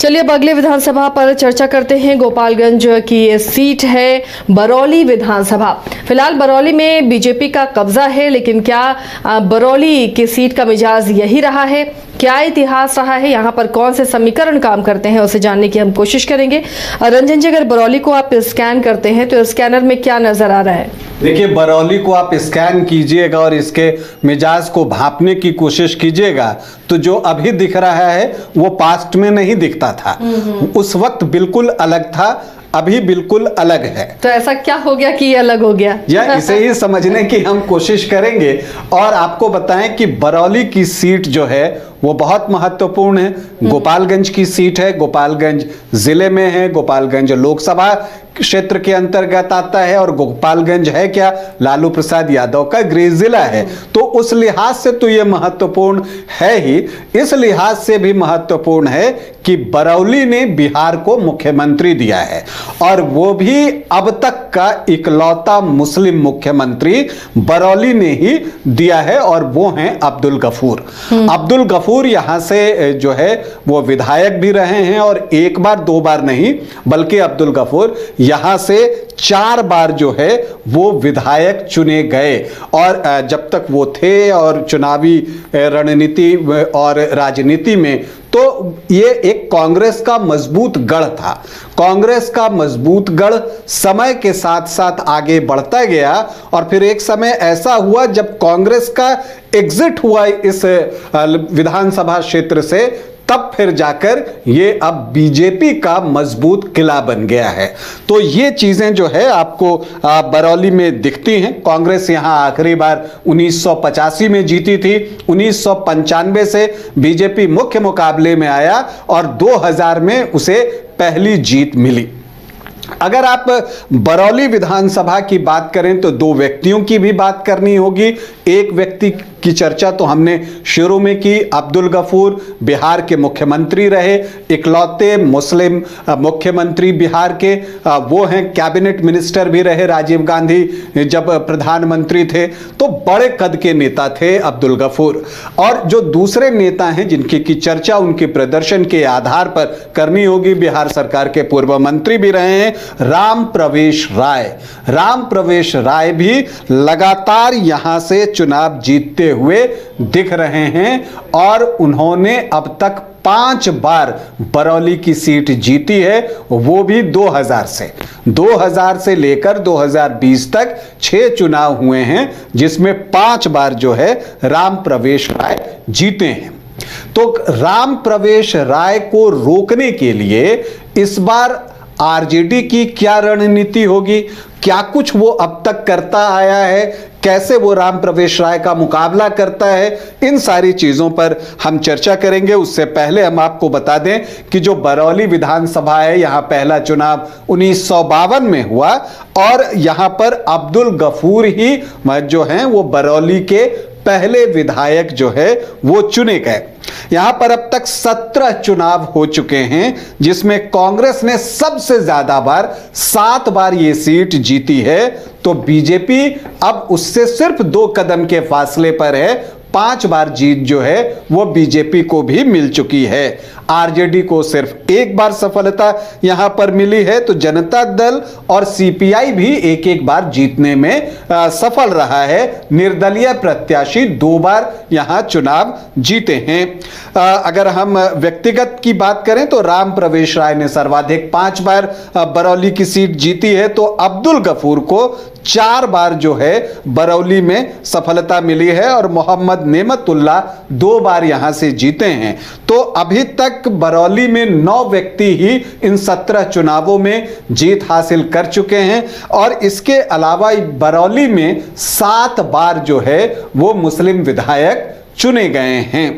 चलिए अब अगले विधानसभा पर चर्चा करते हैं। गोपालगंज की ये सीट है बरौली विधानसभा। फिलहाल बरौली में बीजेपी का कब्जा है, लेकिन क्या बरौली की सीट का मिजाज यही रहा है? क्या इतिहास रहा है? यहाँ पर कौन से समीकरण काम करते हैं, उसे जानने की हम कोशिश करेंगे। रंजन जी, अगर बरौली को आप स्कैन करते हैं तो स्कैनर में क्या नजर आ रहा है? देखिए, बरौली को आप स्कैन कीजिएगा और इसके मिजाज को भांपने की कोशिश कीजिएगा तो जो अभी दिख रहा है वो पास्ट में नहीं दिखता था। उस वक्त बिल्कुल अलग था, अभी बिल्कुल अलग है। तो ऐसा क्या हो गया कि ये अलग हो गया? या इसे ही समझने की हम कोशिश करेंगे और आपको बताएं कि बरौली की सीट जो है वो बहुत महत्वपूर्ण है। गोपालगंज की सीट है, गोपालगंज जिले में है, गोपालगंज लोकसभा क्षेत्र के अंतर्गत आता है और गोपालगंज है क्या, लालू प्रसाद यादव का गृह जिला है। तो उस लिहाज से तो ये महत्वपूर्ण है ही, इस लिहाज से भी महत्वपूर्ण है कि बरौली ने बिहार को मुख्यमंत्री दिया है और वो भी अब तक का इकलौता मुस्लिम मुख्यमंत्री बरौली ने ही दिया है और वो हैं अब्दुल गफूर। अब्दुल गफूर यहां से जो है वो विधायक भी रहे हैं और एक बार दो बार नहीं बल्कि अब्दुल गफूर यहां से 4 बार जो है वो विधायक चुने गए। और जब तक वो थे और चुनावी रणनीति और राजनीति में, तो ये एक कांग्रेस का मजबूत गढ़ था। कांग्रेस का मजबूत गढ़ समय के साथ साथ आगे बढ़ता गया और फिर एक समय ऐसा हुआ जब कांग्रेस का एग्जिट हुआ इस विधानसभा क्षेत्र से, तब फिर जाकर ये अब बीजेपी का मजबूत किला बन गया है। तो ये चीजें जो है आपको बरौली में दिखती हैं। कांग्रेस यहां आखिरी बार 1985 में जीती थी, 1995 से बीजेपी मुख्य मुकाबले में आया और 2000 में उसे पहली जीत मिली। अगर आप बरौली विधानसभा की बात करें तो 2 व्यक्तियों की भी बात करनी होगी। एक व्यक्ति की चर्चा तो हमने शुरू में की, अब्दुल गफूर बिहार के मुख्यमंत्री रहे, इकलौते मुस्लिम मुख्यमंत्री बिहार के, वो हैं कैबिनेट मिनिस्टर भी रहे राजीव गांधी जब प्रधानमंत्री थे, तो बड़े कद के नेता थे अब्दुल गफूर। और जो दूसरे नेता हैं जिनकी की चर्चा उनके प्रदर्शन के आधार पर करनी होगी, बिहार सरकार के पूर्व मंत्री भी रहे हैं राम प्रवेश राय। राम प्रवेश राय भी लगातार यहां से चुनाव जीतते हुए दिख रहे हैं और उन्होंने अब तक 5 बार बरौली की सीट जीती है, वो भी 2000 से लेकर 2020 तक 6 चुनाव हुए हैं जिसमें 5 बार जो है राम प्रवेश राय जीते हैं। तो राम प्रवेश राय को रोकने के लिए इस बार आरजेडी की क्या रणनीति होगी, क्या कुछ वो अब तक करता आया है, कैसे वो राम प्रवेश राय का मुकाबला करता है, इन सारी चीजों पर हम चर्चा करेंगे। उससे पहले हम आपको बता दें कि जो बरौली विधानसभा है, यहां पहला चुनाव 1952 में हुआ और यहां पर अब्दुल गफूर ही जो हैं वो बरौली के पहले विधायक जो है वो चुने गए। यहां पर अब तक 17 चुनाव हो चुके हैं जिसमें कांग्रेस ने सबसे ज्यादा बार 7 बार ये सीट जीती है, तो बीजेपी अब उससे सिर्फ 2 कदम के फासले पर है। 5 बार जीत जो है वो बीजेपी को भी मिल चुकी है। आरजेडी को सिर्फ 1 बार सफलता यहां पर मिली है, तो जनता दल और सीपीआई भी 1-1 बार जीतने में सफल रहा है। निर्दलीय प्रत्याशी 2 बार यहां चुनाव जीते हैं। अगर हम व्यक्तिगत की बात करें तो राम प्रवेश राय ने सर्वाधिक 5 बार बरौली की सीट जीती है, तो अब्दुल गफूर को 4 बार जो है बरौली में सफलता मिली है और मोहम्मद नेमतुल्ला 2 बार यहां से जीते हैं। तो अभी तक बरौली में 9 व्यक्ति ही इन 17 चुनावों में जीत हासिल कर चुके हैं और इसके अलावा बरौली में 7 बार जो है वो मुस्लिम विधायक चुने गए हैं।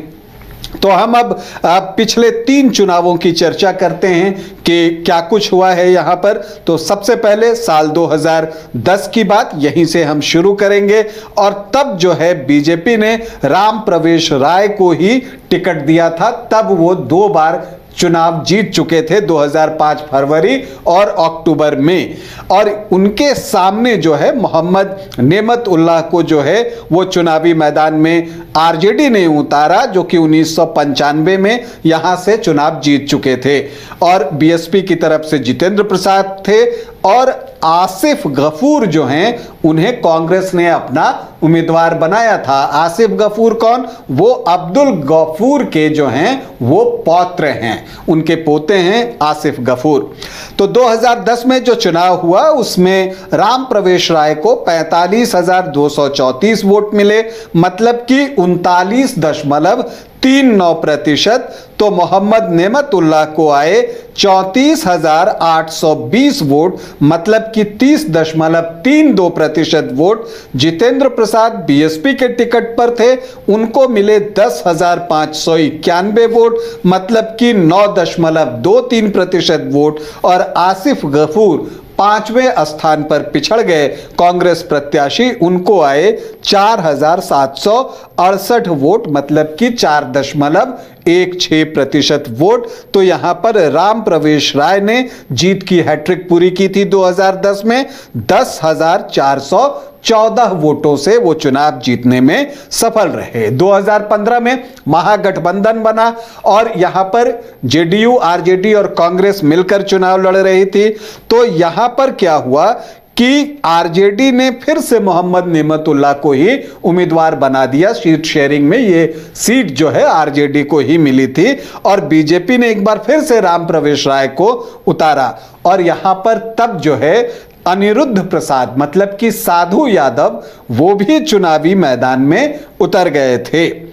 तो हम अब पिछले 3 चुनावों की चर्चा करते हैं कि क्या कुछ हुआ है यहां पर। तो सबसे पहले साल 2010 की बात यहीं से हम शुरू करेंगे और तब जो है बीजेपी ने राम प्रवेश राय को ही टिकट दिया था, तब वो 2 बार चुनाव जीत चुके थे 2005 फरवरी और अक्टूबर में। और उनके सामने जो है मोहम्मद नेमत उल्लाह को जो है वो चुनावी मैदान में आरजेडी ने उतारा, जो कि 1995 में यहां से चुनाव जीत चुके थे। और बीएसपी की तरफ से जितेंद्र प्रसाद थे और आसिफ गफूर जो हैं उन्हें कांग्रेस ने अपना उम्मीदवार बनाया था। आसिफ गफूर कौन? वो अब्दुल गफूर के जो हैं वो पौत्र हैं, उनके पोते हैं आसिफ गफूर। तो 2010 में जो चुनाव हुआ उसमें राम प्रवेश राय को 45,234 वोट मिले, मतलब कि 39.39%। तो मोहम्मद नेमत उल्लाह को आए 34,820 वोट, मतलब कि 30.32% वोट। जितेंद्र प्रसाद बीएसपी के टिकट पर थे, उनको मिले 10,591 वोट, मतलब कि 9.23% वोट। और आसिफ गफूर 5वें स्थान पर पिछड़ गए कांग्रेस प्रत्याशी, उनको आए 4,768 वोट, मतलब कि 4.16% वोट। तो यहां पर राम प्रवेश राय ने जीत की हैट्रिक पूरी की थी 2010 में। 10,414 वोटों से वो चुनाव जीतने में सफल रहे। 2015 में महागठबंधन बना और यहां पर जेडीयू, आरजेडी और कांग्रेस मिलकर चुनाव लड़ रही थी। तो यहां पर क्या हुआ कि आरजेडी ने फिर से मोहम्मद नेमत उल्लाह को ही उम्मीदवार बना दिया। सीट शेयरिंग में ये सीट जो है आरजेडी को ही मिली थी और बीजेपी ने एक बार फिर से राम प्रवेश राय को उतारा। और यहां पर तब जो है अनिरुद्ध प्रसाद, मतलब कि साधु यादव, वो भी चुनावी मैदान में उतर गए थे।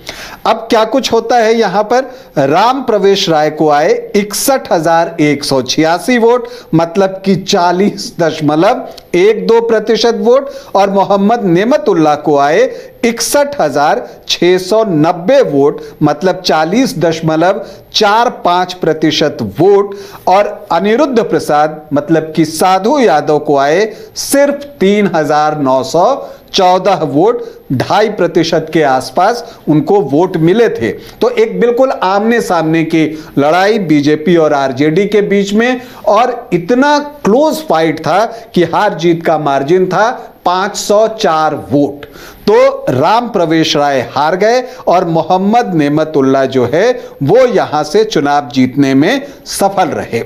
अब क्या कुछ होता है यहां पर? राम प्रवेश राय को आए 61,186 वोट, मतलब कि 40.12% वोट। और मोहम्मद नेमत उल्लाह को आए 61,690 वोट, मतलब 40.45% वोट। और अनिरुद्ध प्रसाद, मतलब कि साधु यादव को आए सिर्फ 3,914 वोट, 2.5% के आसपास उनको वोट मिले थे। तो एक बिल्कुल आमने सामने की लड़ाई बीजेपी और आरजेडी के बीच में, और इतना क्लोज फाइट था कि हार जीत का मार्जिन था 504 वोट। तो राम प्रवेश राय हार गए और मोहम्मद नेमत उल्लाह जो है वो यहां से चुनाव जीतने में सफल रहे।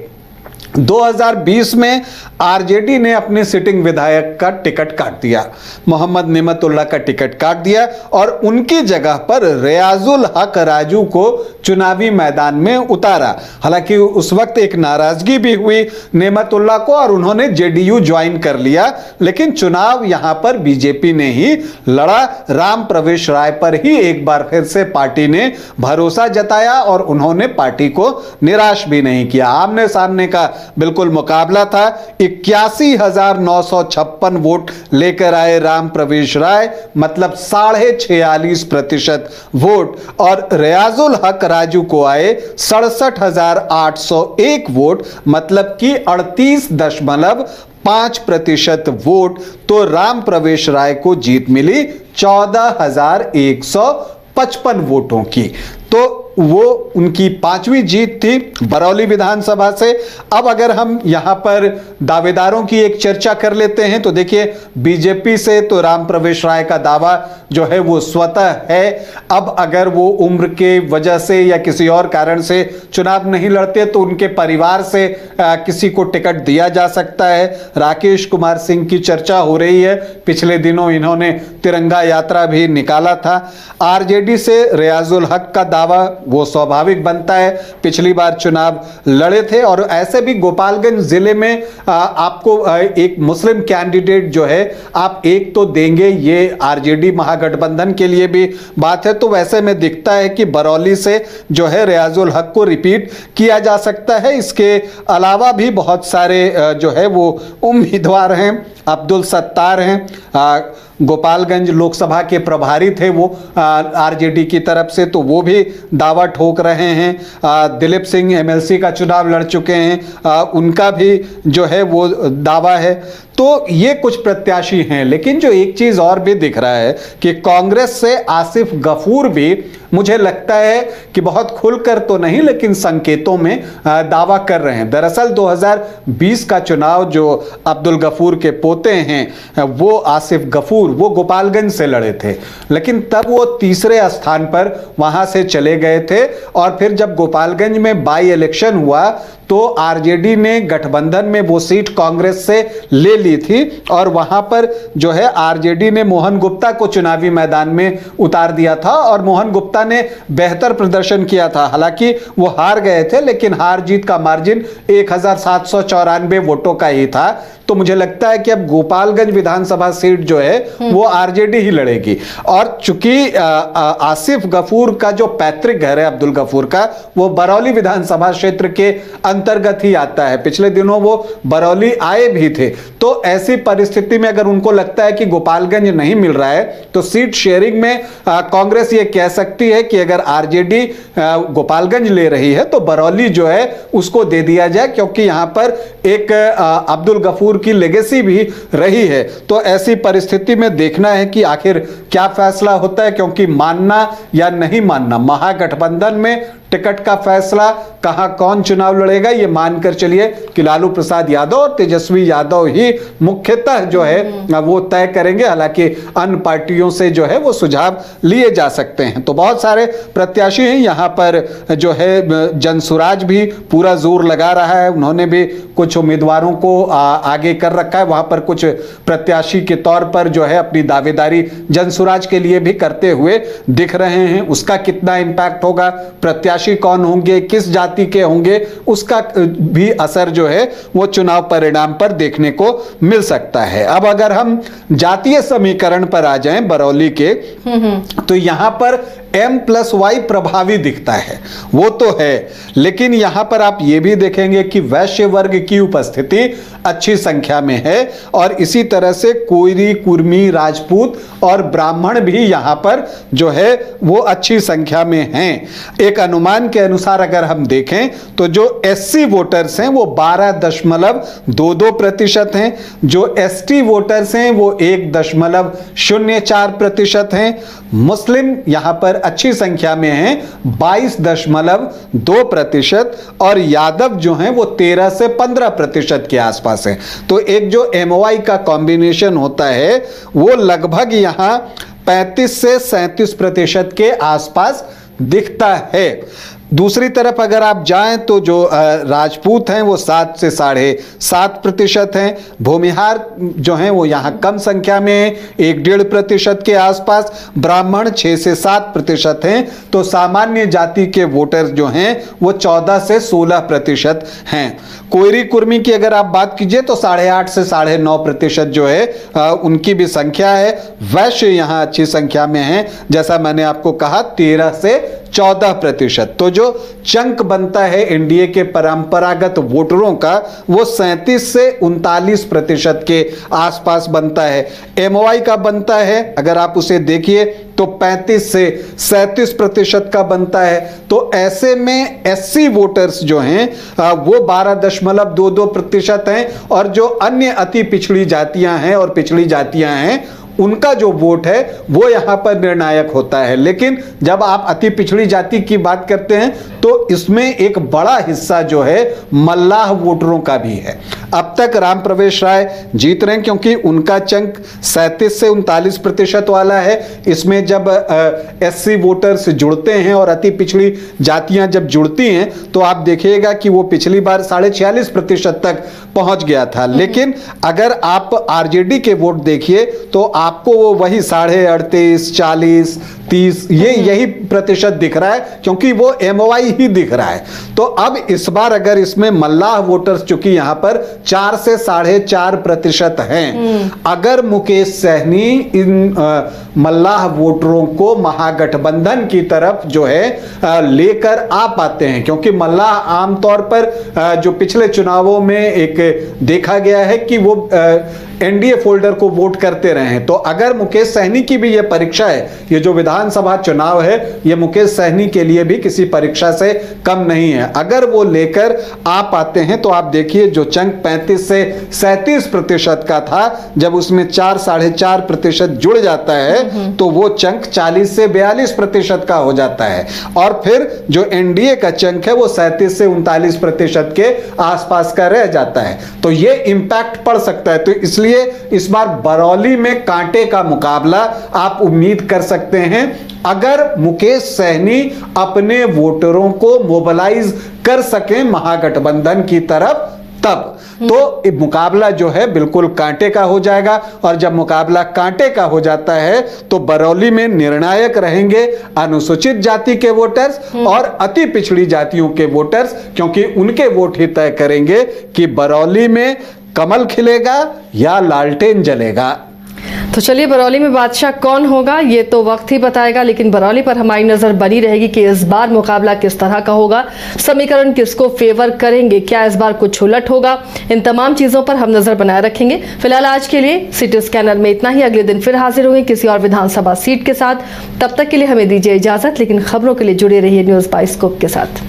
2020 में आरजेडी ने अपने सिटिंग विधायक का टिकट काट दिया, मोहम्मद नेमत उल्लाह का टिकट काट दिया और उनकी जगह पर रियाजुल हक राजू को चुनावी मैदान में उतारा। हालांकि उस वक्त एक नाराजगी भी हुई नेमत उल्लाह को और उन्होंने जेडीयू ज्वाइन कर लिया, लेकिन चुनाव यहां पर बीजेपी ने ही लड़ा। राम प्रवेश राय पर ही एक बार फिर से पार्टी ने भरोसा जताया और उन्होंने पार्टी को निराश भी नहीं किया। आमने सामने का बिल्कुल मुकाबला था। 81,956 वोट लेकर आए राम प्रवेश राय, मतलब 46.46% वोट। और रियाजुल हक राजू को आए 67,801 वोट, मतलब कि 38.5% वोट। तो राम प्रवेश राय को जीत मिली 14,155 वोटों की। तो वो उनकी 5वीं जीत थी बरौली विधानसभा से। अब अगर हम यहां पर दावेदारों की एक चर्चा कर लेते हैं तो देखिए, बीजेपी से तो राम प्रवेश राय का दावा जो है वो स्वतः है। अब अगर वो उम्र के वजह से या किसी और कारण से चुनाव नहीं लड़ते तो उनके परिवार से किसी को टिकट दिया जा सकता है। राकेश कुमार सिंह की चर्चा हो रही है, पिछले दिनों इन्होंने तिरंगा यात्रा भी निकाला था। आरजेडी से रियाजुल हक का दावा वो स्वाभाविक बनता है, पिछली बार चुनाव लड़े थे। और ऐसे भी गोपालगंज जिले में आपको एक मुस्लिम कैंडिडेट जो है आप एक तो देंगे, ये आरजेडी महागठबंधन के लिए भी बात है। तो वैसे में दिखता है कि बरौली से जो है रियाजुल हक को रिपीट किया जा सकता है। इसके अलावा भी बहुत सारे जो है वो उम्मीदवार हैं, अब्दुल सत्तार हैं, गोपालगंज लोकसभा के प्रभारी थे वो आरजेडी की तरफ से, तो वो भी दावा ठोक रहे हैं। दिलीप सिंह एमएलसी का चुनाव लड़ चुके हैं, उनका भी जो है वो दावा है। तो ये कुछ प्रत्याशी हैं, लेकिन जो एक चीज और भी दिख रहा है कि कांग्रेस से आसिफ गफूर भी मुझे लगता है कि बहुत खुलकर तो नहीं लेकिन संकेतों में दावा कर रहे हैं। दरअसल 2020 का चुनाव जो अब्दुल गफूर के पोते हैं वो आसिफ गफूर, वो गोपालगंज से लड़े थे, लेकिन तब वो तीसरे स्थान पर वहां से चले गए थे। और फिर जब गोपालगंज में बाई इलेक्शन हुआ तो आरजेडी ने गठबंधन में वो सीट कांग्रेस से ले ली थी और वहां पर जो है आरजेडी ने मोहन गुप्ता को चुनावी मैदान में उतार दिया था और मोहन गुप्ता ने बेहतर प्रदर्शन किया था। हालांकि वो हार गए थे, लेकिन हार जीत का मार्जिन 1794 वोटों का ही था। तो मुझे लगता है कि अब गोपालगंज विधानसभा सीट जो है वो आरजेडी ही लड़ेगी। और चूंकि आसिफ गफूर का जो पैतृक घर है अब्दुल गफूर का, वो बरौली विधानसभा क्षेत्र के अंतर्गत ही आता है। पिछले दिनों वो बरौली आए भी थे। तो ऐसी परिस्थिति में अगर उनको लगता है कि गोपालगंज नहीं मिल रहा है तो सीट शेयरिंग में कांग्रेस ये कह सकती है कि अगर आरजेडी गोपालगंज ले रही है तो बरौली जो है उसको दे दिया जाए, क्योंकि यहां पर एक अब्दुल गफूर की लेगेसी भी रही है। तो ऐसी परिस्थिति में देखना है कि आखिर क्या फैसला होता है, क्योंकि मानना या नहीं मानना, महागठबंधन में टिकट का फैसला कहां कौन चुनाव लड़ेगा ये मानकर चलिए कि लालू प्रसाद यादव और तेजस्वी यादव ही मुख्यतः जो है वो तय करेंगे। हालांकि अन्य पार्टियों से जो है वो सुझाव लिए जा सकते हैं। तो बहुत सारे प्रत्याशी हैं यहां पर, जो है जनसुराज भी पूरा जोर लगा रहा है, उन्होंने भी कुछ उम्मीदवारों को आगे कर रखा है। वहां पर कुछ प्रत्याशी के तौर पर जो है अपनी दावेदारी जनसुराज के लिए भी करते हुए दिख रहे हैं। उसका कितना इंपैक्ट होगा, प्रत्याशी कौन होंगे, किस जाति के होंगे, उसका भी असर जो है वो चुनाव परिणाम पर देखने को मिल सकता है। अब अगर हम जातीय समीकरण पर आ जाएं बरौली के, तो यहां पर M+Y प्रभावी दिखता है, वो तो है, लेकिन यहां पर आप ये भी देखेंगे कि वैश्य वर्ग की उपस्थिति अच्छी संख्या में है और इसी तरह से कोयरी, कुर्मी, राजपूत और ब्राह्मण भी यहां पर जो है वो अच्छी संख्या में हैं। एक अनुमान के अनुसार अगर हम देखें तो जो SC वोटर्स हैं वो 12.22% हैं, जो ST वोटर्स हैं वो 1.04% हैं, मुस्लिम यहां पर अच्छी संख्या में हैं 22.2% और यादव जो हैं वो 13 से 15% के आसपास है। तो एक जो MOI का कॉम्बिनेशन होता है वो लगभग यहां 35 से 37% के आसपास दिखता है। दूसरी तरफ अगर आप जाएं तो जो राजपूत हैं वो 7 से 7.5% हैं, भूमिहार जो हैं वो यहाँ कम संख्या में हैं 1.5% के आसपास, ब्राह्मण 6 से 7% हैं। तो सामान्य जाति के वोटर जो हैं वो 14 से 16% हैं। कोयरी कुर्मी की अगर आप बात कीजिए तो 8.5 से 9.5% जो है उनकी भी संख्या है। वैश्य यहाँ अच्छी संख्या में है, जैसा मैंने आपको कहा 13 से 14%। तो जो चंक बनता है एनडीए के परंपरागत वोटरों का वो 37 से 39% के आसपास बनता है। एमओआई का बनता है अगर आप उसे देखिए तो 35 से 37% का बनता है। तो ऐसे में एससी वोटर्स जो हैं वो 12.22% हैं और जो अन्य अति पिछड़ी जातियां हैं और पिछड़ी जातियां हैं उनका जो वोट है वो यहां पर निर्णायक होता है। लेकिन जब आप अति पिछड़ी जाति की बात करते हैं तो इसमें एक बड़ा हिस्सा जो है मल्लाह वोटरों का भी है। अब तक राम प्रवेश राय जीत रहे हैं क्योंकि उनका चंक 37 से 39% वाला है। इसमें जब एससी वोटर्स जुड़ते हैं और अति पिछड़ी जातियां जब जुड़ती हैं तो आप देखिएगा कि वो पिछली बार 46.5% तक पहुंच गया था। लेकिन अगर आप आरजेडी के वोट देखिए तो आपको वो वही 38.5, 40, 30 ये यही प्रतिशत दिख रहा है, क्योंकि वो एमओआई ही दिख रहा है। तो अब इस बार अगर इसमें मल्लाह वोटर्स, चूंकि यहां पर 4 से 4.5% हैं, अगर मुकेश सहनी इन मल्लाह वोटरों को महागठबंधन की तरफ जो है लेकर आ पाते हैं, क्योंकि मल्लाह आमतौर पर जो पिछले चुनावों में एक देखा गया है कि वो एनडीए फोल्डर को वोट करते रहे हैं। तो अगर मुकेश सहनी की भी यह परीक्षा है, ये जो विधानसभा चुनाव है, ये मुकेश सहनी के लिए भी किसी परीक्षा से कम नहीं है। अगर वो लेकर आ पाते हैं तो आप देखिए जो चंक 35 से 37% का था, जब उसमें 4-4.5% जुड़ जाता है तो वो चंक 40 से 42% का हो जाता है। और फिर जो एनडीए का चंक है वो 37 से 39% के आसपास का रह जाता है। तो ये इंपैक्ट पड़ सकता है। तो इसलिए इस बार बरौली में कांटे का मुकाबला आप उम्मीद कर सकते हैं, अगर मुकेश सहनी अपने वोटरों को मोबिलाइज कर सकें महागठबंधन की तरफ, तब तो मुकाबला जो है बिल्कुल कांटे का हो जाएगा। और जब मुकाबला कांटे का हो जाता है तो बरौली में निर्णायक रहेंगे अनुसूचित जाति के वोटर्स और अति पिछड़ी जातियों के वोटर्स, क्योंकि उनके वोट ही तय करेंगे कि बरौली में कमल खिलेगा या लालटेन जलेगा। तो चलिए, बरौली में बादशाह कौन होगा ये तो वक्त ही बताएगा, लेकिन बरौली पर हमारी नजर बनी रहेगी कि इस बार मुकाबला किस तरह का होगा, समीकरण किसको फेवर करेंगे, क्या इस बार कुछ उलट होगा। इन तमाम चीजों पर हम नजर बनाए रखेंगे। फिलहाल आज के लिए सिटी स्कैनर में इतना ही। अगले दिन फिर हाजिर होंगे किसी और विधानसभा सीट के साथ। तब तक के लिए हमें दीजिए इजाजत, लेकिन खबरों के लिए जुड़े रहिए न्यूज बाइस्कोप के साथ।